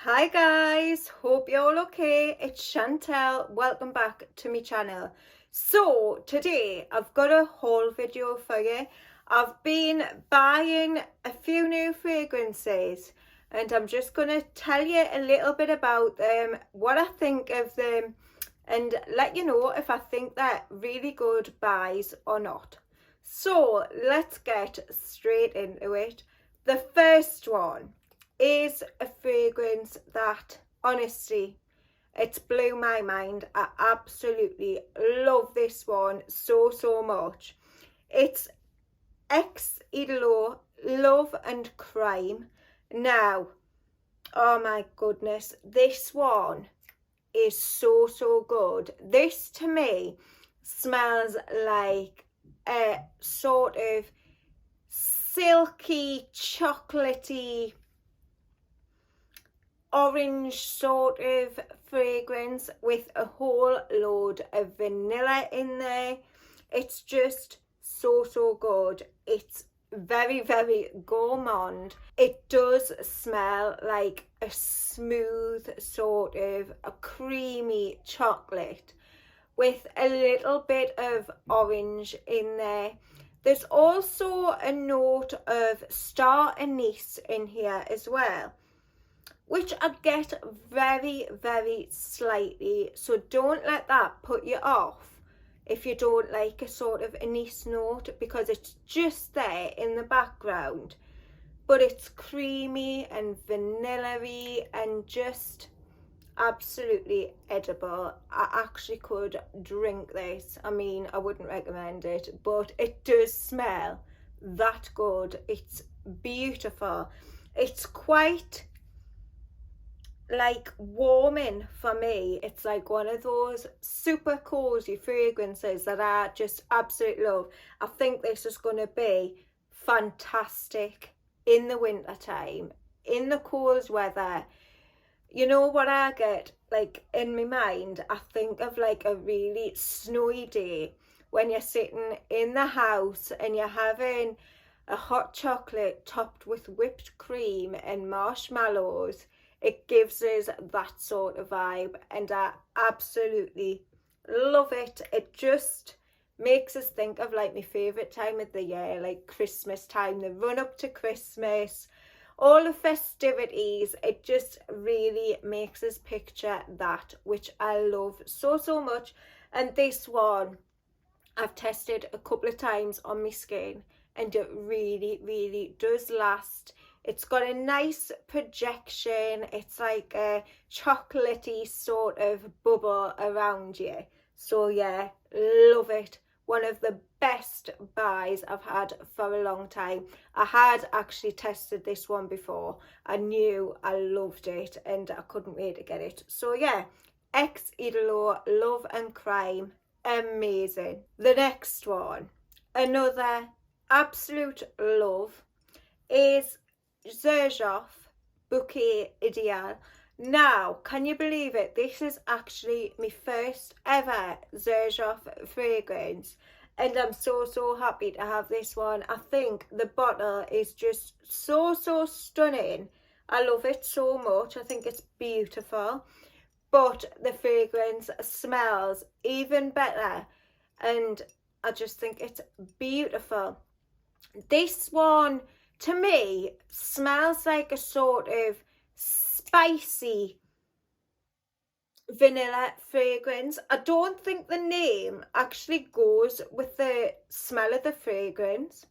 Hi guys, hope you're all okay. It's Chantel. Welcome back to my channel. So today I've got a haul video for you. I've been buying a few new fragrances and I'm just going to tell you a little bit about them, what I think of them, and let you know if I think they're really good buys or not. So let's get straight into it. The first one is a fragrance that, honestly, it's blew my mind. I absolutely love this one so much. It's Idolo Love and Crime. Now, oh my goodness, this one is so good. This to me smells like a sort of silky, chocolatey, orange sort of fragrance with a whole load of vanilla in there. It's just so good. It's very gourmand. It does smell like a smooth sort of a creamy chocolate with a little bit of orange in there. There's also a note of star anise in here as well, which I get very slightly, so don't let that put you off if you don't like a sort of anise note, because it's just there in the background, but it's creamy and vanilla-y and just absolutely edible. I actually could drink this. I mean, I wouldn't recommend it, but it does smell that good. It's beautiful. It's quite like warming for me. It's like one of those super cozy fragrances that I just absolutely love. I think this is going to be fantastic in the winter time, in the cold weather. You know what I get, like, in my mind? I think of like a really snowy day when you're sitting in the house and you're having a hot chocolate topped with whipped cream and marshmallows. It gives us that sort of vibe and I absolutely love it. It just makes us think of like my favourite time of the year, like Christmas time, the run up to Christmas, all the festivities. It just really makes us picture that, which I love so much. And this one I've tested a couple of times on my skin and it really does last. It's got a nice projection. It's like a chocolatey sort of bubble around you. So yeah, love it. One of the best buys I've had for a long time. I had actually tested this one before. I knew I loved it and I couldn't wait to get it. So yeah, Idolo Love and Crime, amazing. The next one, another absolute love, is Xerjoff Bouquet Ideale. Now, can you believe it? This is actually my first ever Xerjoff fragrance and I'm so happy to have this one. I think the bottle is just so stunning. I love it so much. I think it's beautiful, but the fragrance smells even better and I just think it's beautiful. This one to me smells like a sort of spicy vanilla fragrance. I don't think the name actually goes with the smell of the fragrance.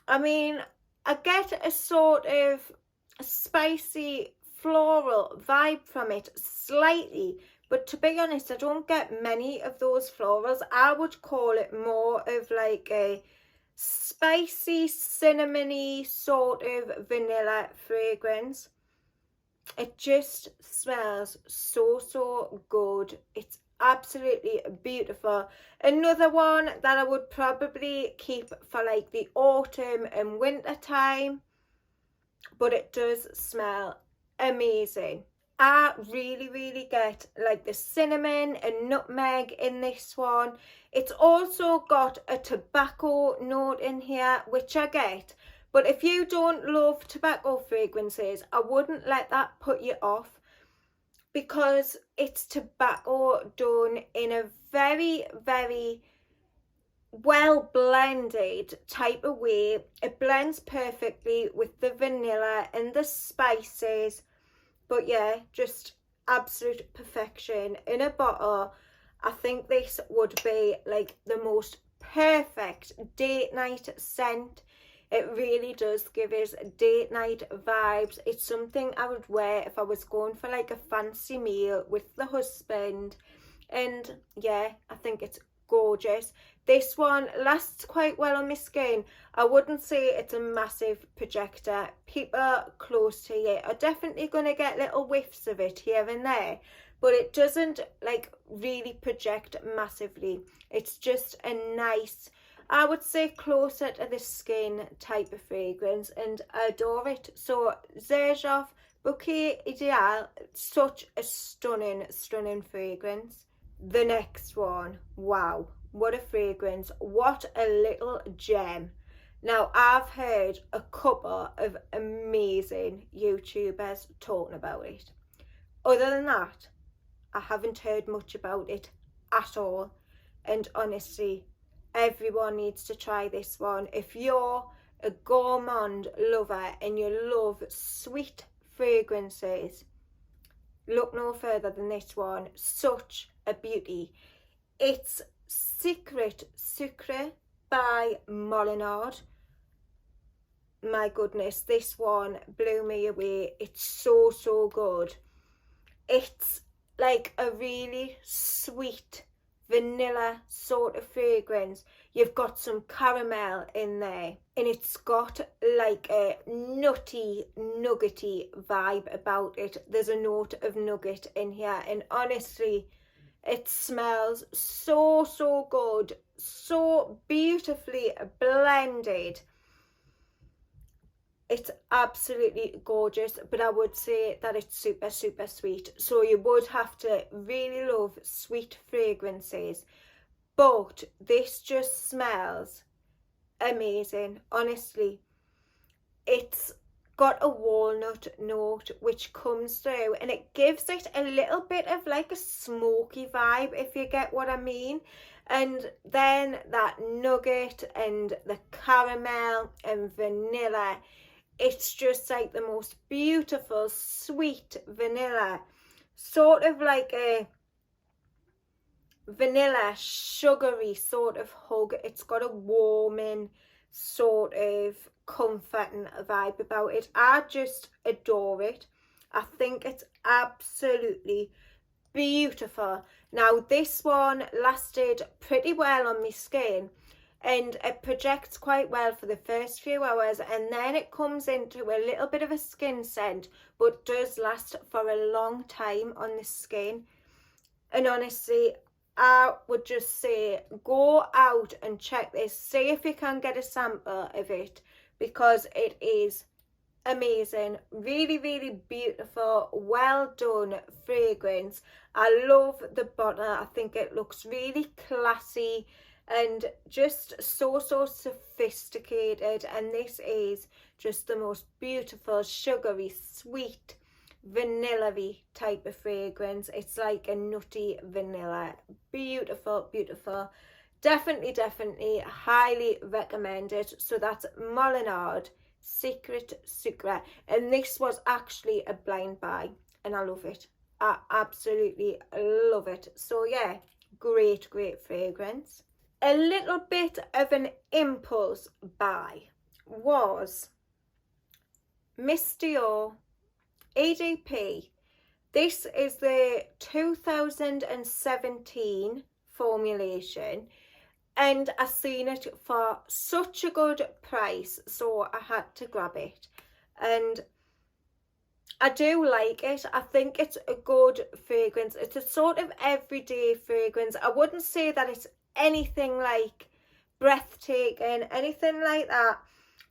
I mean, I get a sort of spicy floral vibe from it slightly, but to be honest, I don't get many of those florals. I would call it more of like a spicy, cinnamony sort of vanilla fragrance. It just smells so good. It's absolutely beautiful. Another one that I would probably keep for like the autumn and winter time, but it does smell amazing. I really get like the cinnamon and nutmeg in this one. It's also got a tobacco note in here, which I get, But if you don't love tobacco fragrances, I wouldn't let that put you off, because it's tobacco done in a very, very well blended type of way. It blends perfectly with the vanilla and the spices. But yeah, just absolute perfection in a bottle. I think this would be like the most perfect date night scent. It really does give us date night vibes. It's something I would wear if I was going for like a fancy meal with the husband. And yeah, I think it's gorgeous. This one lasts quite well on my skin. I wouldn't say it's a massive projector. People close to you are definitely going to get little whiffs of it here and there, but it doesn't like really project massively. It's just a nice, I would say, closer to the skin type of fragrance, and I adore it. So Xerjoff Bouquet Ideale, such a stunning, stunning fragrance. The next one, wow, what a fragrance, what a little gem. Now, I've heard a couple of amazing YouTubers talking about it. Other than that, I haven't heard much about it at all. And honestly, everyone needs to try this one. If you're a gourmand lover and you love sweet fragrances, look no further than this one. Such a beauty. It's Sucre by MOLINARD. My goodness, this one blew me away. It's so, so good. It's like a really sweet vanilla sort of fragrance. You've got some caramel in there, and it's got like a nutty, nuggety vibe about it. There's a note of nugget in here, and honestly, it smells so, so good, so beautifully blended. It's absolutely gorgeous, but I would say that it's super, super sweet. So you would have to really love sweet fragrances. But this just smells amazing, honestly. It's got a walnut note which comes through, and it gives it a little bit of like a smoky vibe, if you get what I mean. And then that nugget and the caramel and vanilla, it's just like the most beautiful sweet vanilla, sort of like a vanilla sugary sort of hug. It's got a warming sort of comforting vibe about it. I just adore it. I think it's absolutely beautiful. Now, this one lasted pretty well on my skin, and it projects quite well for the first few hours, and then it comes into a little bit of a skin scent, but does last for a long time on the skin. And honestly, I would just say go out and check this. See if you can get a sample of it, because it is amazing. Really, really beautiful, well done fragrance. I love the bottle. I think it looks really classy and just so, so sophisticated. And this is just the most beautiful, sugary, sweet, vanilla-y type of fragrance. It's like a nutty vanilla. Beautiful, beautiful. Definitely, definitely highly recommend it. So that's MOLINARD Sucre, and this was actually a blind buy, and I love it. I absolutely love it. So yeah, great, great fragrance. A little bit of an impulse buy was Miss Dior EDP. This is the 2017 formulation, and I seen it for such a good price, so I had to grab it. And I do like it. I think it's a good fragrance. It's a sort of everyday fragrance. I wouldn't say that it's anything like breathtaking, anything like that,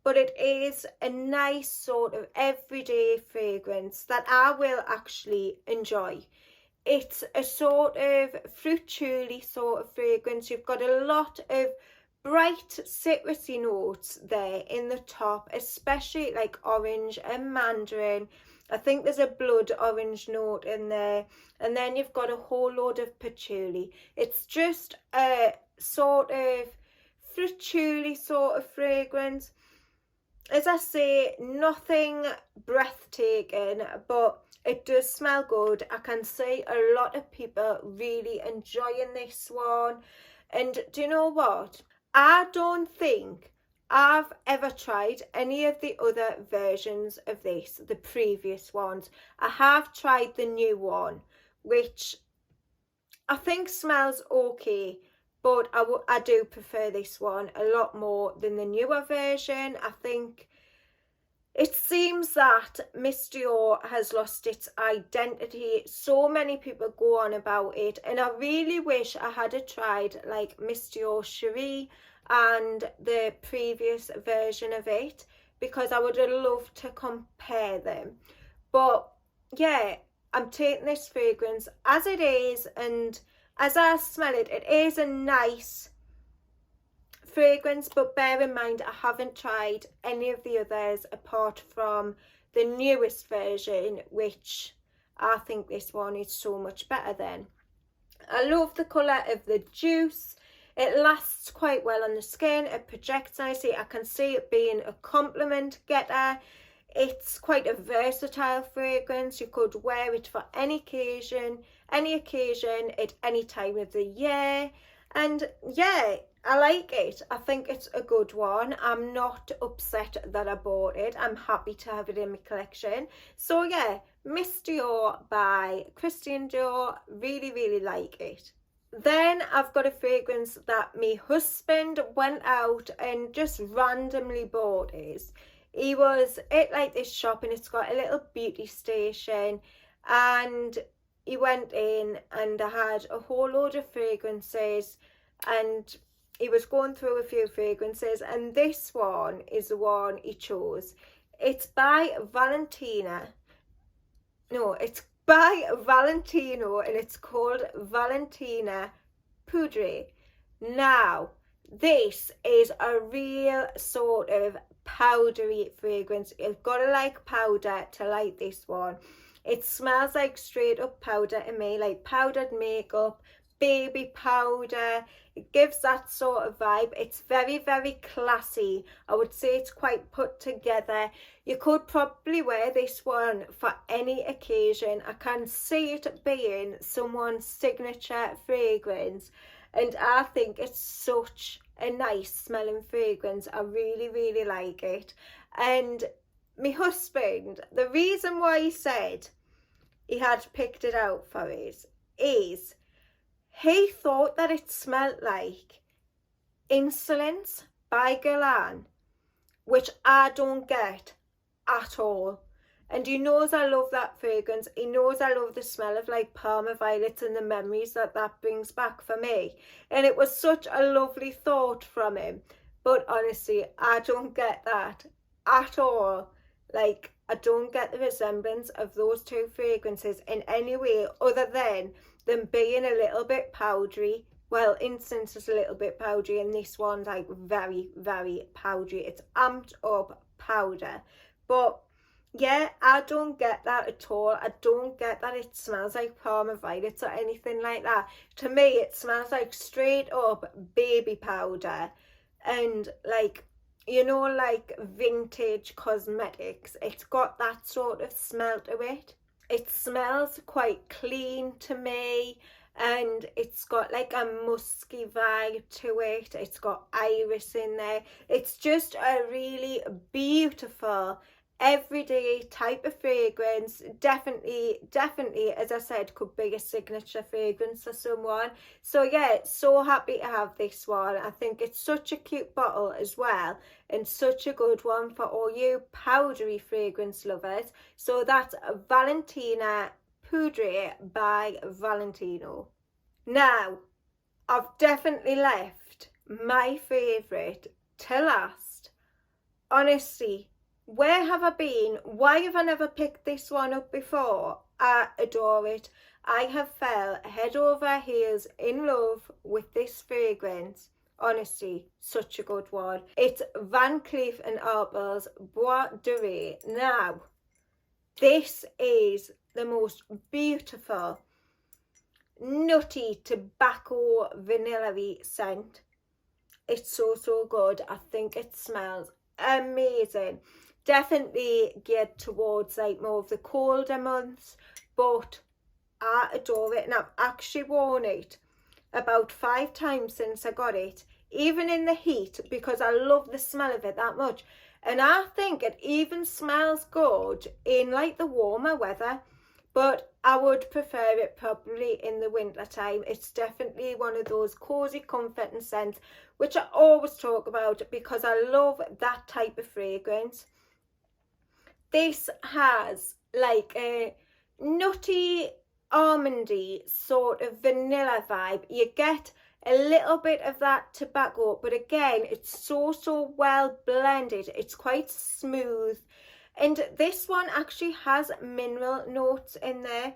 but it is a nice sort of everyday fragrance that I will actually enjoy. It's a sort of fruit chewy sort of fragrance. You've got a lot of bright citrusy notes there in the top, especially like orange and mandarin. I think there's a blood orange note in there, and then you've got a whole load of patchouli. It's just a sort of patchouli sort of fragrance. As I say, nothing breathtaking, but it does smell good. I can see a lot of people really enjoying this one. And do you know what? I don't think I've ever tried any of the other versions of this, the previous ones. I have tried the new one, which I think smells okay, but I do prefer this one a lot more than the newer version. I think it seems that Miss Dior has lost its identity. So many people go on about it, and I really wish I had tried like Miss Dior Cherie and the previous version of it, because I would have loved to compare them. But yeah, I'm taking this fragrance as it is, and as I smell it, it is a nice fragrance, but bear in mind I haven't tried any of the others apart from the newest version, which I think this one is so much better than. I love the colour of the juice. It lasts quite well on the skin, it projects nicely. I can see it being a compliment getter. It's quite a versatile fragrance. You could wear it for any occasion at any time of the year. And yeah, I like it. I think it's a good one. I'm not upset that I bought it. I'm happy to have it in my collection. So yeah, Miss Dior by Christian Dior. Really, really like it. Then I've got a fragrance that my husband went out and just randomly bought us. He was at like this shop, and it's got a little beauty station, and he went in and I had a whole load of fragrances, and he was going through a few fragrances, and this one is the one he chose. It's by Valentina. No, it's by Valentino, and it's called Valentino Poudre. Now, this is a real sort of powdery fragrance. You've got to like powder to like this one. It smells like straight up powder to me, like powdered makeup, baby powder. It gives that sort of vibe. It's very, very classy. I would say it's quite put together. You could probably wear this one for any occasion. I can see it being someone's signature fragrance, and I think it's such a nice smelling fragrance. I really, really like it. And my husband, the reason why he said he had picked it out for us is he thought that it smelled like Insolence by Guerlain, which I don't get at all. And he knows I love that fragrance. He knows I love the smell of like Parma violets and the memories that that brings back for me. And it was such a lovely thought from him. But honestly, I don't get that at all. Like, I don't get the resemblance of those two fragrances in any way other than them being a little bit powdery. Well, Incense is a little bit powdery, and this one's like very, very powdery. It's amped up powder. But yeah, I don't get that at all. I don't get that it smells like Parma violets or anything like that. To me, it smells like straight up baby powder, and like, you know, like vintage cosmetics. It's got that sort of smell to it. It smells quite clean to me, and it's got like a musky vibe to it. It's got iris in there. It's just a really beautiful everyday type of fragrance. Definitely, as I said, could be a signature fragrance for someone. So yeah, so happy to have this one. I think it's such a cute bottle as well, and such a good one for all you powdery fragrance lovers. So that's Valentina Poudre by Valentino. Now, I've definitely left my favourite to last. Honestly, where have I been? Why have I never picked this one up before? I adore it. I have fell head over heels in love with this fragrance Honestly, such a good one. It's Van Cleef and Arpels Bois Dore. Now, this is the most beautiful, nutty tobacco vanilla-y scent. It's so good. I think it smells amazing. Definitely geared towards like more of the colder months, but I adore it, and I've actually worn it about 5 times since I got it, even in the heat, because I love the smell of it that much. And I think it even smells good in like the warmer weather, but I would prefer it probably in the winter time. It's definitely one of those cozy comforting scents which I always talk about because I love that type of fragrance. This has like a nutty, almondy sort of vanilla vibe. You get a little bit of that tobacco, but again, it's so well blended. It's quite smooth. And this one actually has mineral notes in there.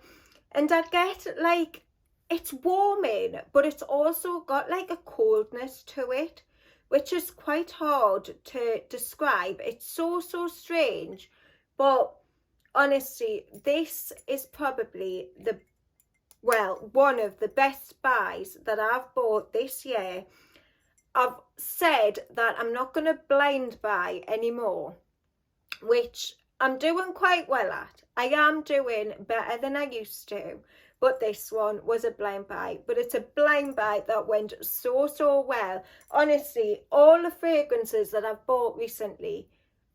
And I get like, it's warming, but it's also got like a coldness to it, which is quite hard to describe. It's so strange. But honestly, this is probably one of the best buys that I've bought this year. I've said that I'm not going to blind buy anymore, which I'm doing quite well at. I am doing better than I used to, but this one was a blind buy. But it's a blind buy that went so well. Honestly, all the fragrances that I've bought recently,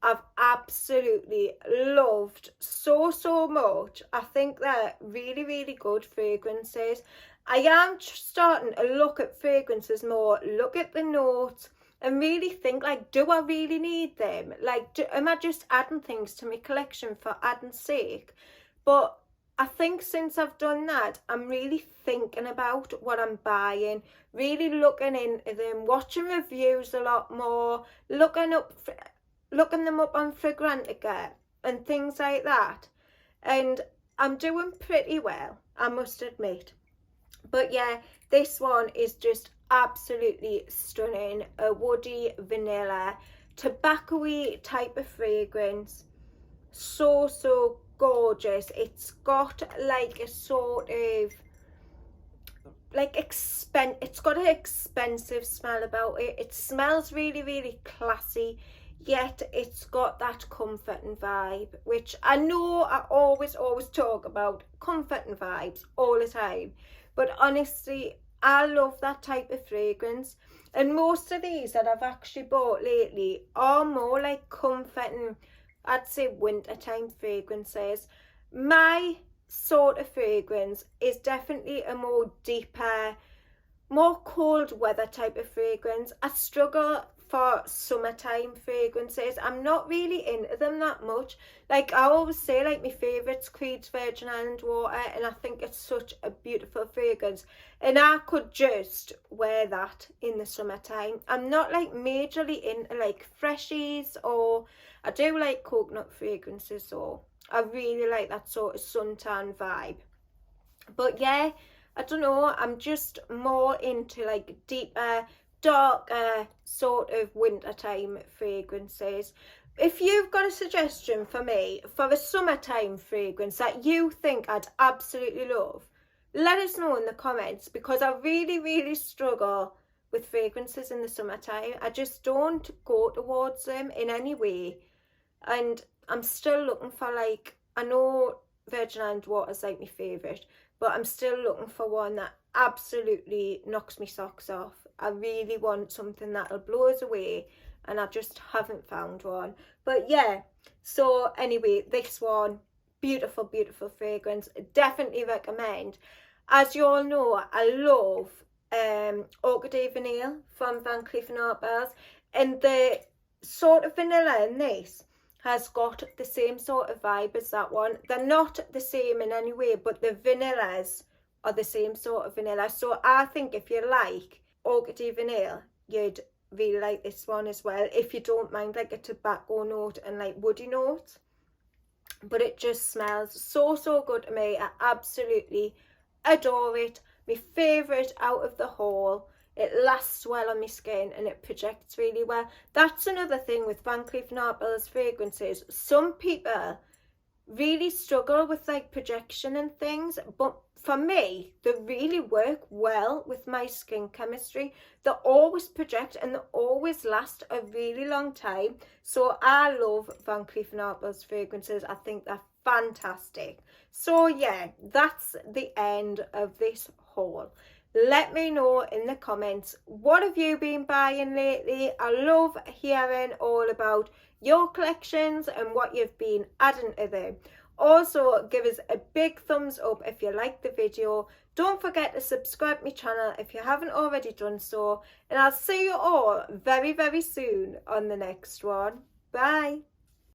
I've absolutely loved so much. I think they're really good fragrances. I am starting to look at fragrances more, look at the notes, and really think like, do I really need them? Like, am I just adding things to my collection for adding sake? But I think since I've done that, I'm really thinking about what I'm buying, really looking into them, watching reviews a lot more, looking them up on Fragrantica and things like that. And I'm doing pretty well, I must admit. But yeah, this one is just absolutely stunning. A woody, vanilla, tobacco-y type of fragrance. So gorgeous. It's got like a sort of like it's got an expensive smell about it. It smells really classy, yet it's got that comforting vibe, which I know I always talk about comforting vibes all the time, but honestly I love that type of fragrance. And most of these that I've actually bought lately are more like comforting, I'd say wintertime fragrances. My sort of fragrance is definitely a more deeper, more cold weather type of fragrance. I struggle for summertime fragrances. I'm not really into them that much. Like I always say, like my favourite's Creed's Virgin Island Water, and I think it's such a beautiful fragrance, and I could just wear that in the summertime. I'm not like majorly into like freshies, or I do like coconut fragrances, so I really like that sort of suntan vibe. But yeah, I don't know, I'm just more into like deeper, darker sort of wintertime fragrances. If you've got a suggestion for me for a summertime fragrance that you think I'd absolutely love, let us know in the comments, because I really struggle with fragrances in the summertime. I just don't go towards them in any way, and I'm still looking for like, I know Virgin Island Water is like my favourite, but I'm still looking for one that absolutely knocks me socks off. I really want something that'll blow us away, and I just haven't found one. But yeah, so anyway, this one, beautiful fragrance, definitely recommend. As you all know, I love Orchidee Vanille from Van Cleef and Arpels, and the sort of vanilla in this has got the same sort of vibe as that one. They're not the same in any way, but the vanillas are the same sort of vanilla. So I think if you like Orchidee Vanille, you'd really like this one as well, if you don't mind like a tobacco note and like woody notes. But it just smells so good to me. I absolutely adore it. My favourite out of the haul. it lasts well on my skin and it projects really well. That's another thing with Van Cleef & Arpels fragrances. Some people really struggle with like projection and things, but for me they really work well with my skin chemistry. They always project and they always last a really long time. So I love Van Cleef & Arpels fragrances. I think they're fantastic. So yeah, that's the end of this haul. Let me know in the comments, what have you been buying lately? I love hearing all about your collections and what you've been adding to them. Also, give us a big thumbs up if you liked the video. Don't forget to subscribe to my channel if you haven't already done so. And I'll see you all very, very soon on the next one. Bye.